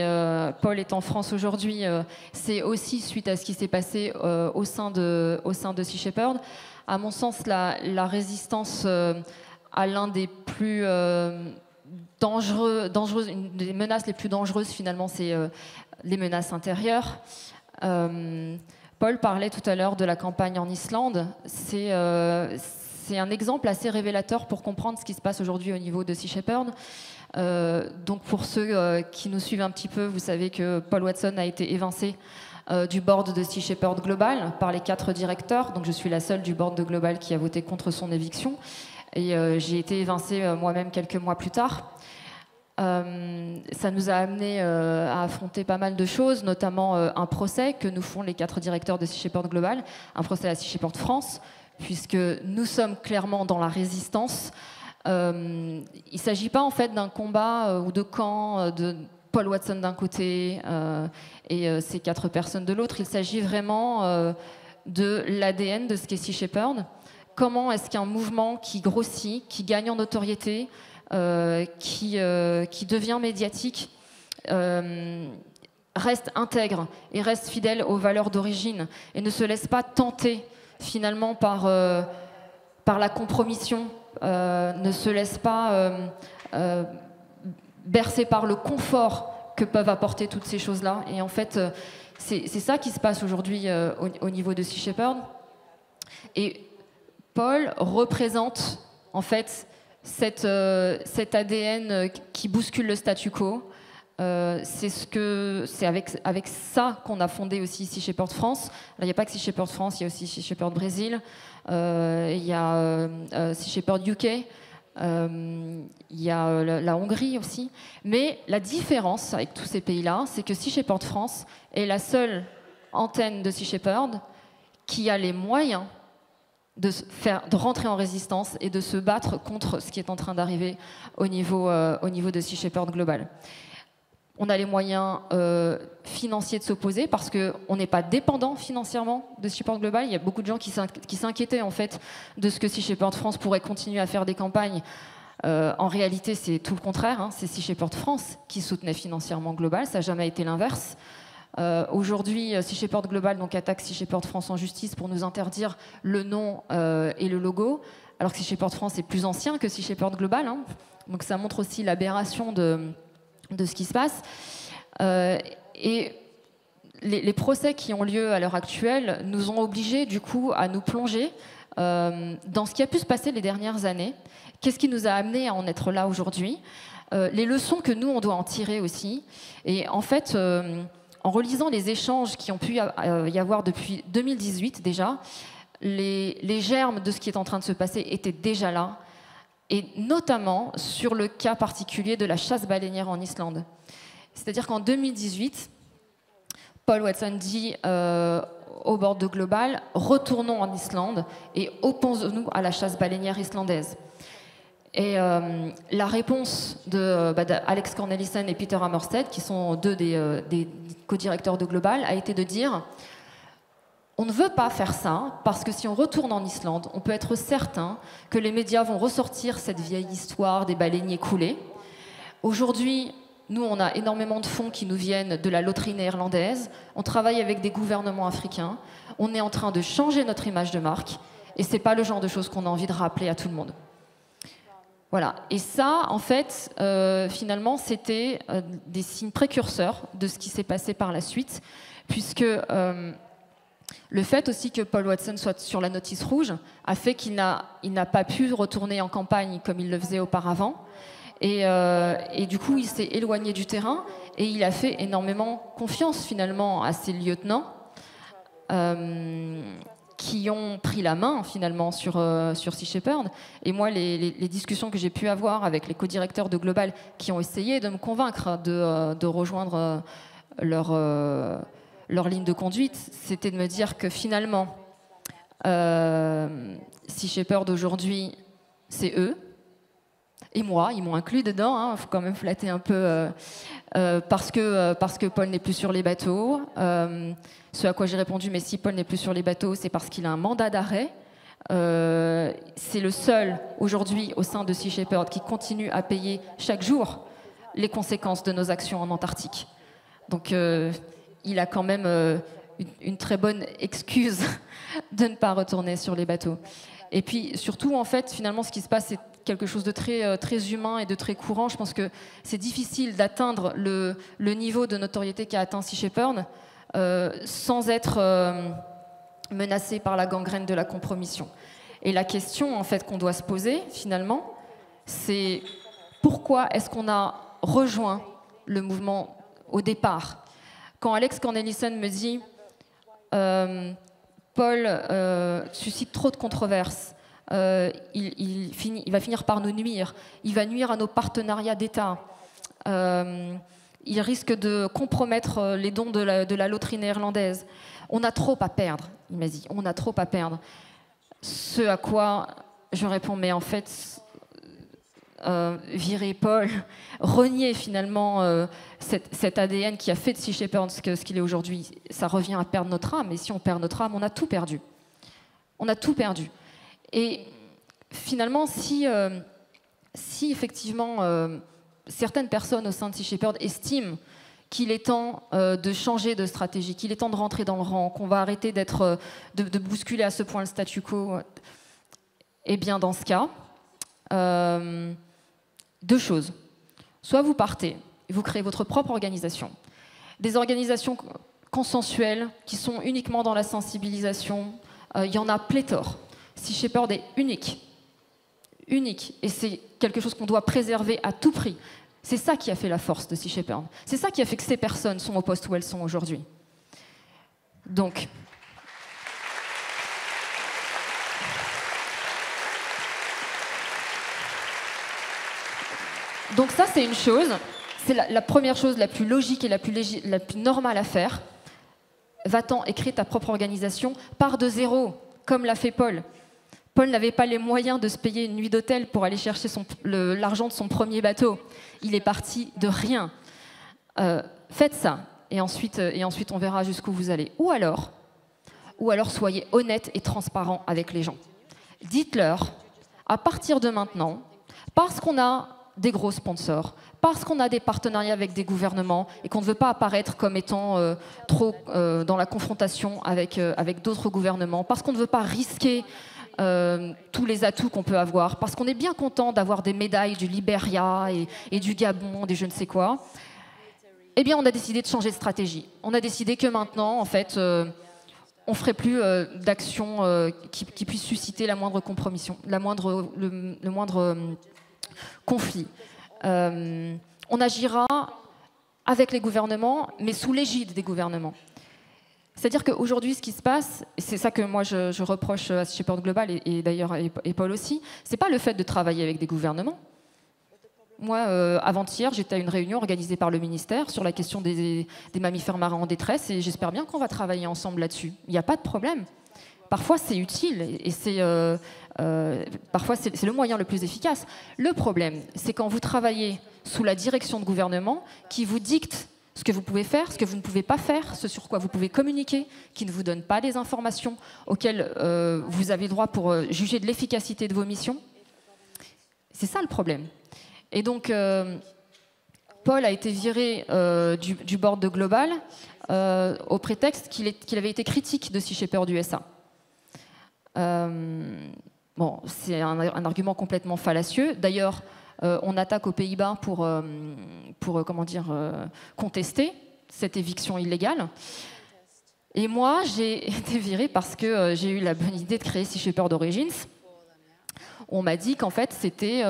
Paul est en France aujourd'hui, c'est aussi suite à ce qui s'est passé au sein de Sea Shepherd. À mon sens, la résistance à l'un des plus dangereuses, une des menaces les plus dangereuses finalement, c'est les menaces intérieures. Paul parlait tout à l'heure de la campagne en Islande. C'est un exemple assez révélateur pour comprendre ce qui se passe aujourd'hui au niveau de Sea Shepherd. Donc pour ceux qui nous suivent un petit peu, vous savez que Paul Watson a été évincé du board de Sea Shepherd Global par les 4 directeurs. Donc je suis la seule du board de Global qui a voté contre son éviction. Et j'ai été évincée moi-même quelques mois plus tard. Ça nous a amené à affronter pas mal de choses, notamment un procès que nous font les 4 directeurs de Sea Shepherd Global, un procès à Sea Shepherd France, puisque nous sommes clairement dans la résistance. Il ne s'agit pas en fait d'un combat ou de camp de Paul Watson d'un côté et ces 4 personnes de l'autre. Il s'agit vraiment de l'ADN de ce qu'est Sea Shepherd. Comment est-ce qu'un mouvement qui grossit, qui gagne en notoriété, qui devient médiatique, reste intègre et reste fidèle aux valeurs d'origine et ne se laisse pas tenter finalement par la compromission, ne se laisse pas bercer par le confort que peuvent apporter toutes ces choses-là. Et en fait, c'est ça qui se passe aujourd'hui au niveau de Sea Shepherd. Et Paul représente en fait cet ADN qui bouscule le statu quo. C'est avec ça qu'on a fondé aussi Sea Shepherd France. Il n'y a pas que Sea Shepherd France, il y a aussi Sea Shepherd Brésil, il y a Sea Shepherd UK, il y a la Hongrie aussi. Mais la différence avec tous ces pays-là, c'est que Sea Shepherd France est la seule antenne de Sea Shepherd qui a les moyens de rentrer en résistance et de se battre contre ce qui est en train d'arriver au niveau de Sea Shepherd Global. On a les moyens financiers de s'opposer parce qu'on n'est pas dépendant financièrement de Sea Shepherd Global. Il y a beaucoup de gens qui s'inquiétaient en fait de ce que Sea Shepherd France pourrait continuer à faire des campagnes. En réalité, c'est tout le contraire. Hein. C'est Sea Shepherd France qui soutenait financièrement Global. Ça n'a jamais été l'inverse. Aujourd'hui, Sea Shepherd Global donc, attaque Sea Shepherd France en justice pour nous interdire le nom et le logo, alors que Sea Shepherd France est plus ancien que Sea Shepherd Global. Hein. Donc ça montre aussi l'aberration de ce qui se passe. Et les procès qui ont lieu à l'heure actuelle nous ont obligés du coup à nous plonger dans ce qui a pu se passer les dernières années. Qu'est-ce qui nous a amené à en être là aujourd'hui? Les leçons que nous, on doit en tirer aussi. Et en fait, en relisant les échanges qui ont pu y avoir depuis 2018 déjà, les germes de ce qui est en train de se passer étaient déjà là, et notamment sur le cas particulier de la chasse baleinière en Islande. C'est-à-dire qu'en 2018, Paul Watson dit au board de Global, retournons en Islande et opposons-nous à la chasse baleinière islandaise. Et la réponse d'Alex Cornelissen et Peter Hammerstedt, qui sont deux des co-directeurs de Global, a été de dire on ne veut pas faire ça parce que si on retourne en Islande, on peut être certain que les médias vont ressortir cette vieille histoire des baleiniers coulés. Aujourd'hui, nous, on a énormément de fonds qui nous viennent de la loterie néerlandaise. On travaille avec des gouvernements africains. On est en train de changer notre image de marque. Et ce n'est pas le genre de choses qu'on a envie de rappeler à tout le monde. Voilà. Et ça, en fait, finalement, c'était des signes précurseurs de ce qui s'est passé par la suite, puisque le fait aussi que Paul Watson soit sur la notice rouge a fait qu'il n'a pas pu retourner en campagne comme il le faisait auparavant. Et du coup, il s'est éloigné du terrain et il a fait énormément confiance finalement à ses lieutenants qui ont pris la main finalement sur Sea Shepherd. Et moi, les discussions que j'ai pu avoir avec les co-directeurs de Global qui ont essayé de me convaincre de rejoindre leur ligne de conduite, c'était de me dire que finalement, Sea Shepherd aujourd'hui, c'est eux. Et moi, ils m'ont inclus dedans, hein, faut quand même flatter un peu, parce que Paul n'est plus sur les bateaux. Ce à quoi j'ai répondu, mais si Paul n'est plus sur les bateaux, c'est parce qu'il a un mandat d'arrêt. C'est le seul, aujourd'hui, au sein de Sea Shepherd, qui continue à payer chaque jour les conséquences de nos actions en Antarctique. Donc, il a quand même une très bonne excuse de ne pas retourner sur les bateaux. Et puis, surtout, en fait, finalement, ce qui se passe, c'est quelque chose de très humain et de très courant. Je pense que c'est difficile d'atteindre le niveau de notoriété qu'a atteint Sea Shepherd sans être menacé par la gangrène de la compromission. Et la question en fait qu'on doit se poser finalement, c'est pourquoi est-ce qu'on a rejoint le mouvement au départ? Quand Alex Cornelissen me dit Paul suscite trop de controverses, il va finir par nous nuire, il va nuire à nos partenariats d'État, il risque de compromettre les dons de la loterie néerlandaise. On a trop à perdre, il m'a dit, on a trop à perdre. Ce à quoi je réponds, mais en fait, virer Paul, renier finalement cet ADN qui a fait de Sea Shepherd ce qu'il est aujourd'hui, ça revient à perdre notre âme, et si on perd notre âme, on a tout perdu. On a tout perdu. Et finalement, si effectivement certaines personnes au sein de Sea Shepherd estiment qu'il est temps de changer de stratégie, qu'il est temps de rentrer dans le rang, qu'on va arrêter de bousculer à ce point le statu quo, eh bien dans ce cas, deux choses. Soit vous partez et vous créez votre propre organisation, des organisations consensuelles qui sont uniquement dans la sensibilisation, il y en a pléthore. Sea Shepherd est unique, et c'est quelque chose qu'on doit préserver à tout prix. C'est ça qui a fait la force de Sea Shepherd. C'est ça qui a fait que ces personnes sont au poste où elles sont aujourd'hui. Donc ça, c'est une chose. C'est la première chose la plus logique et la plus normale à faire. Va-t'en et crée ta propre organisation. Pars de zéro, comme l'a fait Paul. Paul n'avait pas les moyens de se payer une nuit d'hôtel pour aller chercher l'argent de son premier bateau. Il est parti de rien. Faites ça, et ensuite on verra jusqu'où vous allez. Ou alors soyez honnête et transparent avec les gens. Dites-leur, à partir de maintenant, parce qu'on a des gros sponsors, parce qu'on a des partenariats avec des gouvernements et qu'on ne veut pas apparaître comme étant trop dans la confrontation avec d'autres gouvernements, parce qu'on ne veut pas risquer tous les atouts qu'on peut avoir, parce qu'on est bien content d'avoir des médailles du Libéria et du Gabon, des je ne sais quoi, eh bien on a décidé de changer de stratégie. On a décidé que maintenant, en fait, on ne ferait plus d'actions qui puissent susciter la moindre compromission, le moindre conflit. On agira avec les gouvernements, mais sous l'égide des gouvernements. C'est-à-dire qu'aujourd'hui, ce qui se passe, et c'est ça que moi je reproche à Sea Shepherd Global, et d'ailleurs et Paul aussi, c'est pas le fait de travailler avec des gouvernements. Moi, avant-hier, j'étais à une réunion organisée par le ministère sur la question des mammifères marins en détresse, et j'espère bien qu'on va travailler ensemble là-dessus. Il n'y a pas de problème. Parfois, c'est utile, et parfois, c'est le moyen le plus efficace. Le problème, c'est quand vous travaillez sous la direction de gouvernement qui vous dicte ce que vous pouvez faire, ce que vous ne pouvez pas faire, ce sur quoi vous pouvez communiquer, qui ne vous donne pas les informations auxquelles vous avez droit pour juger de l'efficacité de vos missions. C'est ça le problème. Et donc, Paul a été viré du board de Global au prétexte qu'il avait été critique de Sea Shepherd USA. Bon, c'est un argument complètement fallacieux. D'ailleurs, on attaque aux Pays-Bas pour contester cette éviction illégale. Et moi, j'ai été virée parce que j'ai eu la bonne idée de créer Sea Shepherd Origins. On m'a dit qu'en fait, c'était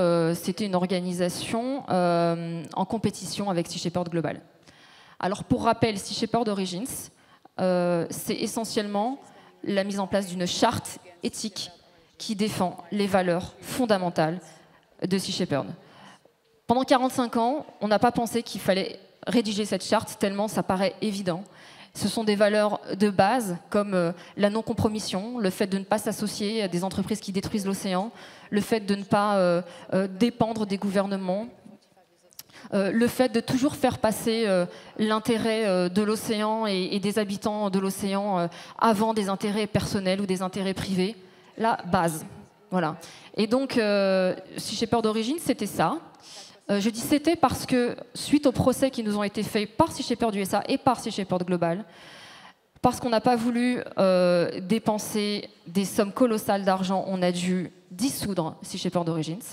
une organisation en compétition avec Sea Shepherd Global. Alors, pour rappel, Sea Shepherd Origins, c'est essentiellement la mise en place d'une charte éthique qui défend les valeurs fondamentales de Sea Shepherd. Pendant 45 ans, on n'a pas pensé qu'il fallait rédiger cette charte, tellement ça paraît évident. Ce sont des valeurs de base, comme la non-compromission, le fait de ne pas s'associer à des entreprises qui détruisent l'océan, le fait de ne pas dépendre des gouvernements, le fait de toujours faire passer l'intérêt de l'océan et des habitants de l'océan avant des intérêts personnels ou des intérêts privés. La base. Voilà. Et donc, Sea Shepherd d'origine, c'était ça. Je dis c'était parce que, suite aux procès qui nous ont été faits par Sea Shepherd USA et par Sea Shepherd Global, parce qu'on n'a pas voulu dépenser des sommes colossales d'argent, on a dû dissoudre Sea Shepherd Origins.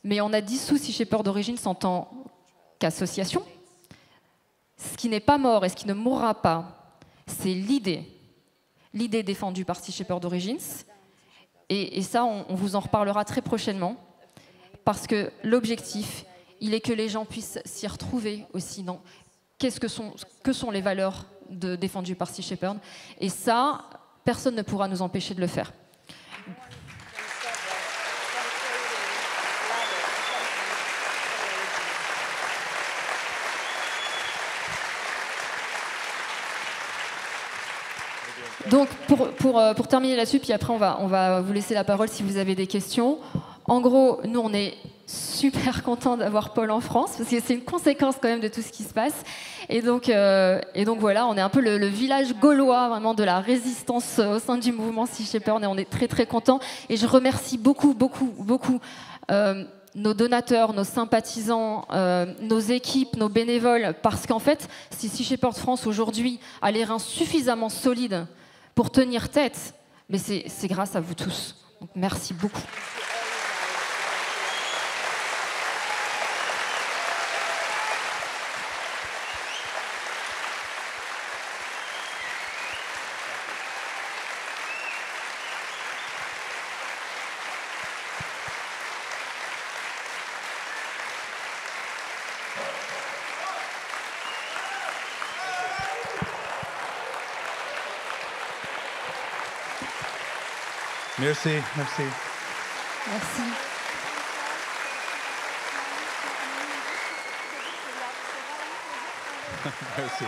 Mais on a dissous Sea Shepherd Origins en tant qu'association. Ce qui n'est pas mort et ce qui ne mourra pas, c'est l'idée défendue par Sea Shepherd Origins. Et ça, on vous en reparlera très prochainement. Parce que l'objectif, il est que les gens puissent s'y retrouver aussi dans que sont les valeurs défendues par Sea Shepherd. Et ça, personne ne pourra nous empêcher de le faire. Donc, pour terminer là-dessus, puis après, on va vous laisser la parole si vous avez des questions. En gros, nous, on est super contents d'avoir Paul en France, parce que c'est une conséquence quand même de tout ce qui se passe. Et donc voilà, on est un peu le village gaulois vraiment de la résistance au sein du mouvement Sea Shepherd, et on est très très contents. Et je remercie beaucoup nos donateurs, nos sympathisants, nos équipes, nos bénévoles, parce qu'en fait, si Sea Shepherd France aujourd'hui a les reins suffisamment solides pour tenir tête, mais c'est grâce à vous tous. Donc, merci beaucoup. Merci, merci. Merci. Merci.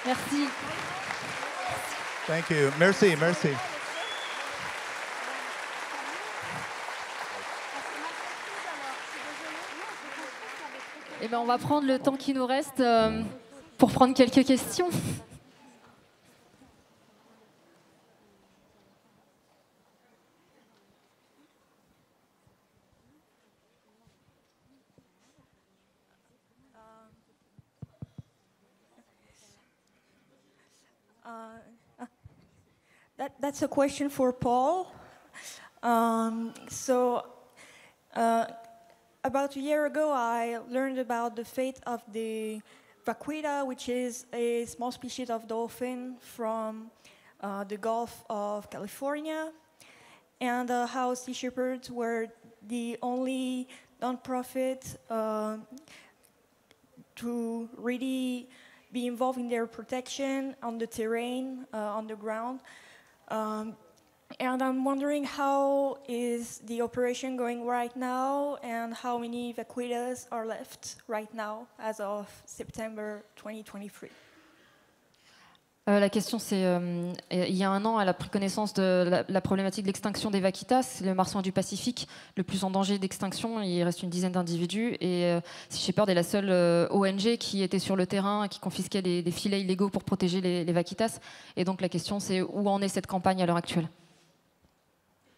Merci. Thank you. Merci, merci. Eh ben, on va prendre le temps qui nous reste pour prendre quelques questions. That's a question for Paul. about a year ago, I learned about the fate of the vaquita, which is a small species of dolphin from the Gulf of California, and how Sea Shepherds were the only non-profit to really be involved in their protection on the terrain, on the ground. And I'm wondering, how is the operation going right now, and how many vaquitas are left right now as of September 2023? La question, c'est, il y a un an, elle a pris connaissance de la problématique de l'extinction des vaquitas, le marsouin du Pacifique, le plus en danger d'extinction. Il reste une dizaine d'individus, et Sea Shepherd est la seule ONG qui était sur le terrain, qui confisquait des filets illégaux pour protéger les vaquitas. Et donc la question, c'est où en est cette campagne à l'heure actuelle?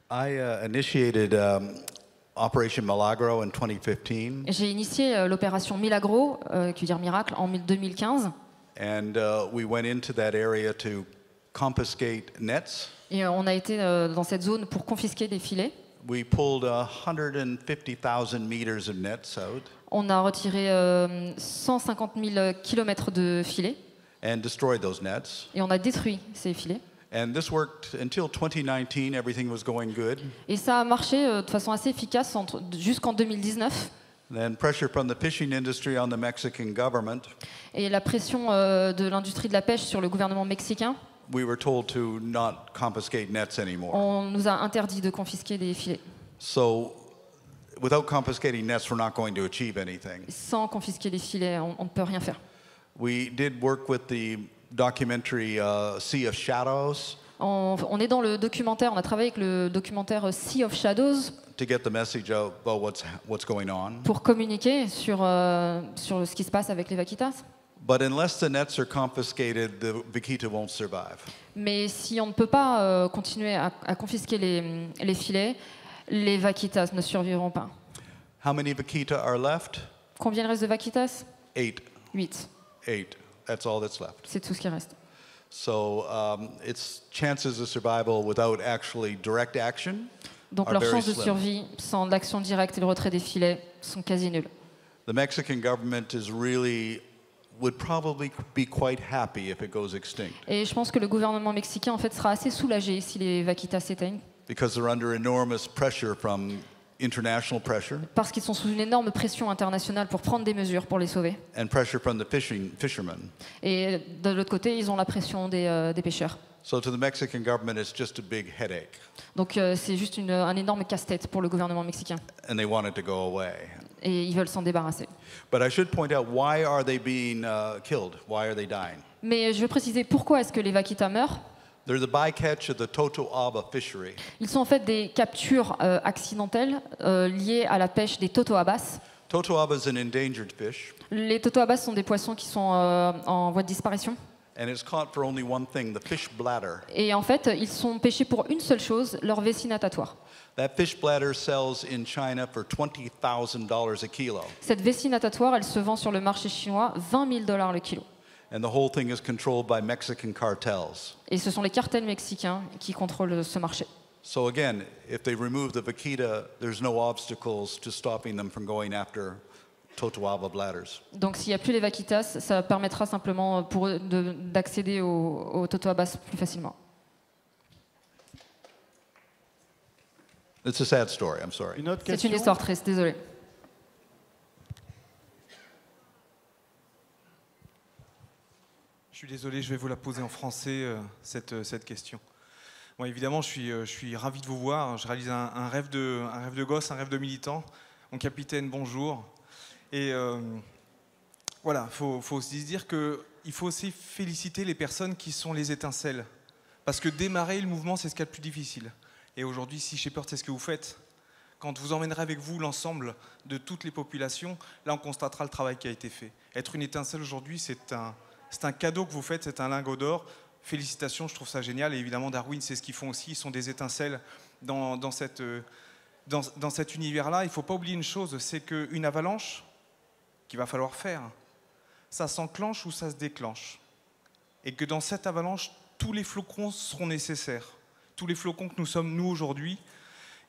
I initiated Operation Milagro in 2015. J'ai initié l'opération Milagro, qui veut dire miracle, en 2015. And we went into that area to confiscate nets. Et on a été dans cette zone pour confisquer des filets. We pulled 150,000 meters of nets out. On a retiré 150 000 kilomètres de filets. And destroyed those nets. Et on a détruit ces filets. And this worked until 2019. Everything was going good. Et ça a marché de façon assez efficace jusqu'en 2019. Then pressure from the fishing industry on the Mexican government. Et la pression de l'industrie de la pêche sur le gouvernement mexicain. We were told to not confiscate nets anymore. On nous a interdit de confisquer des filets. So, without confiscating nets, we're not going to achieve anything. Sans confisquer les filets, on ne peut rien faire. We did work with the documentary Sea of Shadows. On est dans le documentaire, on a travaillé avec le documentaire Sea of Shadows To get the message out about what's going on. pour communiquer sur ce qui se passe avec les vaquitas. But unless the nets are confiscated, the vaquita won't survive. Mais si on ne peut pas continuer à confisquer les filets, les vaquitas ne survivront pas. How many vaquita are left? Combien il reste de vaquitas? 8. 8. 8. That's all that's left. C'est tout ce qui reste. So its chances of survival without actually direct action Donc are leurs very chances de slim. survie sans l'action directe et le retrait des filets sont quasi nulles. The Mexican government would probably be quite happy if it goes extinct, Et je pense que le gouvernement mexicain en fait sera assez soulagé si les vaquitas s'éteignent, because they're under enormous pressure from international pressure parce qu'ils sont sous une énorme pression internationale pour prendre des mesures pour les sauver. and pressure from the fishermen. Et de l'autre côté, ils ont la pression des pêcheurs. So to the Mexican government, it's just a big headache, Donc c'est juste un énorme casse-tête pour le gouvernement mexicain. and they want it to go away. Et ils veulent s'en débarrasser. But I should point out, why are they being killed? Why are they dying? Mais je veux préciser pourquoi est-ce que les vaquitas meurent. They're the bycatch of the Totoaba fishery. Ils sont en fait des captures accidentelles liées à la pêche des totoabas. Totoaba is an endangered fish, Les totoabas sont des poissons qui sont en voie de disparition. and it's caught for only one thing, the fish bladder. Et en fait, ils sont pêchés pour une seule chose, leur vessie natatoire. That fish bladder sells in China for $20,000 a kilo, Cette vessie natatoire, elle se vend sur le marché chinois 20 000 $ le kilo. and the whole thing is controlled by Mexican cartels. Et ce sont les cartels mexicains qui contrôlent ce marché. So again, if they remove the vaquita, there's no obstacles to stopping them from going after Totoaba bladders. Donc s'il n'y a plus les vaquitas, ça permettra simplement pour eux d'accéder aux totoabas plus facilement. It's a sad story, I'm sorry. Une autre C'est question. une histoire triste, désolé. Je suis désolé, je vais vous la poser en français, cette question. Bon, évidemment, je suis ravi de vous voir. Je réalise un rêve de gosse, un rêve de militant. Mon capitaine, bonjour. Et voilà, faut se dire qu'il faut aussi féliciter les personnes qui sont les étincelles. Parce que démarrer le mouvement, c'est ce qu'il y a de plus difficile. Et aujourd'hui, Sea Shepherd, c'est ce que vous faites. Quand vous emmènerez avec vous l'ensemble de toutes les populations, là, on constatera le travail qui a été fait. Être une étincelle aujourd'hui, c'est un cadeau que vous faites, c'est un lingot d'or. Félicitations, je trouve ça génial. Et évidemment, Darwin, c'est ce qu'ils font aussi. Ils sont des étincelles dans cet univers-là. Il ne faut pas oublier une chose, c'est qu'une avalanche qu'il va falloir faire, ça s'enclenche ou ça se déclenche. Et que dans cette avalanche, tous les flocons seront nécessaires. Tous les flocons que nous sommes, nous, aujourd'hui.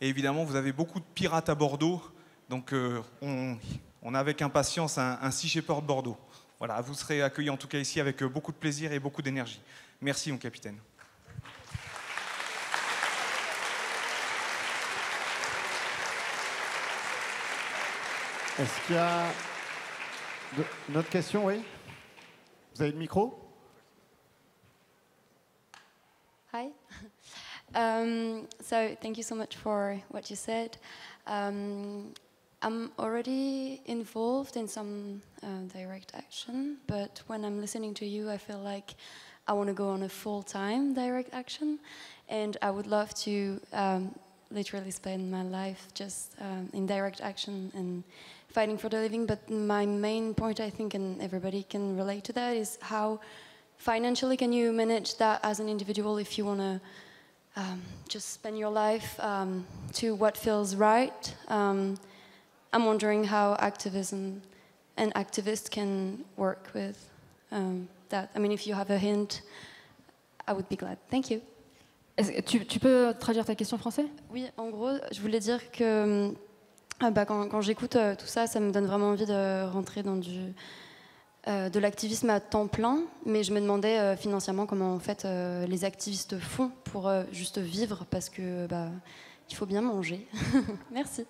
Et évidemment, vous avez beaucoup de pirates à Bordeaux, Donc on a avec impatience un Sea Shepherd Bordeaux. Voilà, vous serez accueillis en tout cas ici avec beaucoup de plaisir et beaucoup d'énergie. Merci mon capitaine. Est-ce qu'il y a une autre question, oui? Vous avez le micro? Hi. So thank you so much for what you said. I'm already involved in some direct action, but when I'm listening to you, I feel like I want to go on a full-time direct action, and I would love to literally spend my life just in direct action and fighting for the living. But my main point, I think, and everybody can relate to that, is how financially can you manage that as an individual if you want to just spend your life to what feels right. I'm wondering how activism and activists can work with that. I mean, if you have a hint, I would be glad. Thank you. Tu peux traduire ta question en français? Oui, en gros, je voulais dire que quand j'écoute tout ça, ça me donne vraiment envie de rentrer dans de l'activisme à temps plein, mais je me demandais financièrement comment en fait les activistes font pour juste vivre, parce que il faut bien manger. Merci.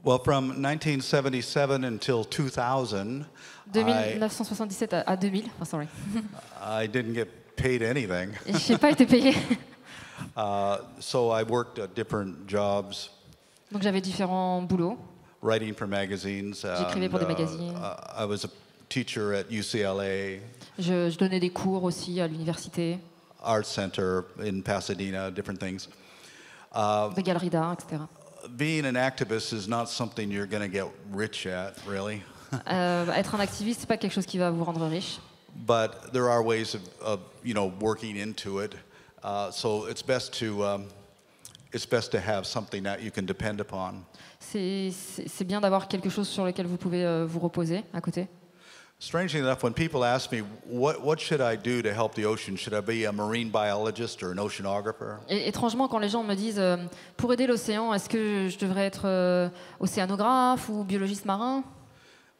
Well, from 1977 until 2000, De 1977 à 2000, sorry. I didn't get paid anything. Je n'ai pas été payé. So I worked at different jobs. Donc j'avais différents boulots. Writing for magazines. J'écrivais pour des magazines. I was a teacher at UCLA. Je donnais des cours aussi à l'université. Art Center in Pasadena, different things. Des galeries d'art, etc. Being an activist is not something you're going to get rich at, really. Être un activiste, c'est pas quelque chose qui va vous rendre riche. But there are ways of working into it. So it's best to have something that you can depend upon. C'est bien d'avoir quelque chose sur lequel vous pouvez vous reposer à côté. Strangely enough, when people ask me what should I do to help the ocean, should I be a marine biologist or an oceanographer? Et étrangement, quand les gens me disent pour aider l'océan, est-ce que je devrais être océanographe ou biologiste marin?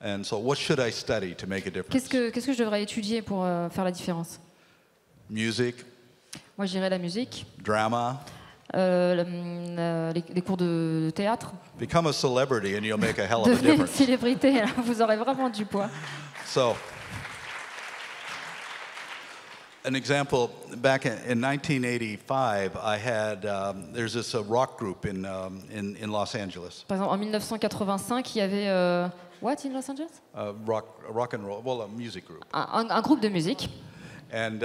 And so, what should I study to make a difference? Qu'est-ce que je devrais étudier pour faire la différence? Music. Moi, je dirais la musique. Drama. Les cours de théâtre. Become a celebrity and you'll make a hell of a Devenez une difference. célébrité, vous aurez vraiment du poids. So, an example, back in 1985, I had, there's this rock group in Los Angeles. Par exemple, en 1985, il y avait, what in Los Angeles? Rock and roll, well, a music group. Un groupe de musique. And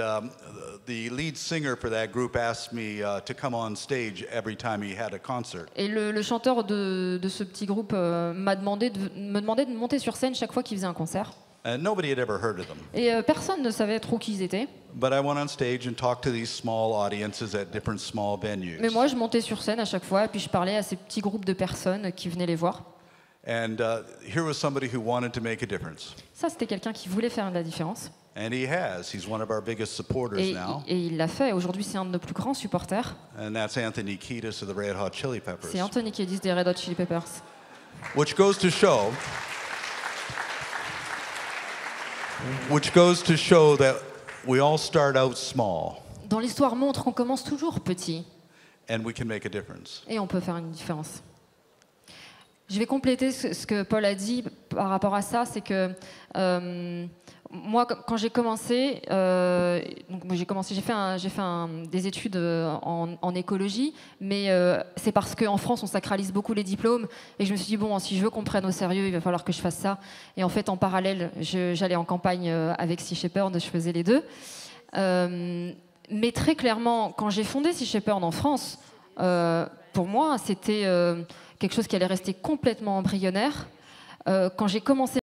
the lead singer for that group asked me to come on stage every time he had a concert. Et le chanteur de ce petit groupe me demandait de monter sur scène chaque fois qu'il faisait un concert. And nobody had ever heard of them. Et personne ne savait trop qui ils étaient. But I went on stage and talked to these small audiences at different small venues. Mais moi, je montais sur scène à chaque fois et puis je parlais à ces petits groupes de personnes qui venaient les voir. And here was somebody who wanted to make a difference. Ça, c'était quelqu'un qui voulait faire de la différence. And he has. He's one of our biggest supporters now. Et il l'a fait. Aujourd'hui, c'est un de nos plus grands supporters. And that's Anthony Kiedis of the Red Hot Chili Peppers. C'est Anthony Kiedis des Red Hot Chili Peppers. Which goes to show that we all start out small. Dans l'histoire montre qu'on commence toujours petit. And we can make a difference. Et on peut faire une différence. Je vais compléter ce que Paul a dit par rapport à ça, c'est que moi, quand j'ai commencé, j'ai fait des études en écologie, mais c'est parce qu'en France, on sacralise beaucoup les diplômes, et je me suis dit, bon, si je veux qu'on me prenne au sérieux, il va falloir que je fasse ça. Et en fait, en parallèle, j'allais en campagne avec Sea Shepherd, je faisais les deux. Mais très clairement, quand j'ai fondé Sea Shepherd en France, pour moi, c'était quelque chose qui allait rester complètement embryonnaire. Quand j'ai commencé